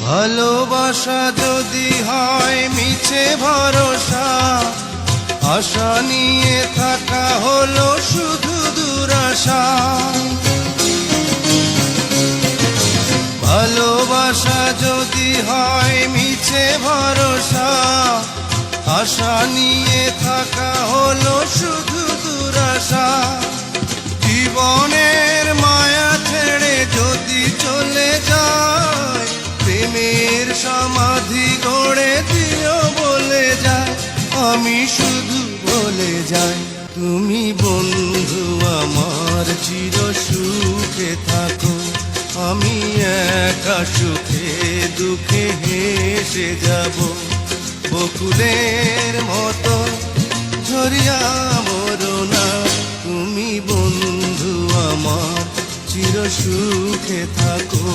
ভালোবাসা যদি হয় মিছে ভরসা, আশা নিয়ে থাকা হলো শুধু দুরাশা। ভালোবাসা যদি হয় মিছে ভরসা, আশা নিয়ে থাকা হলো শুধু দুরাশা। জীবনের মায়া ছেড়ে যদি চলে যায়, প্রেমের সমাধি গড়ে দিও বলে যায়। আমি শুধু বলে যাই, তুমি বন্ধু আমার চির সুখে থাকো। আমি একা সুখে দুঃখে হেসে যাব, বকুলের মতো ঝরিয়া মরো না। তুমি বন্ধু আমার চির সুখে থাকো।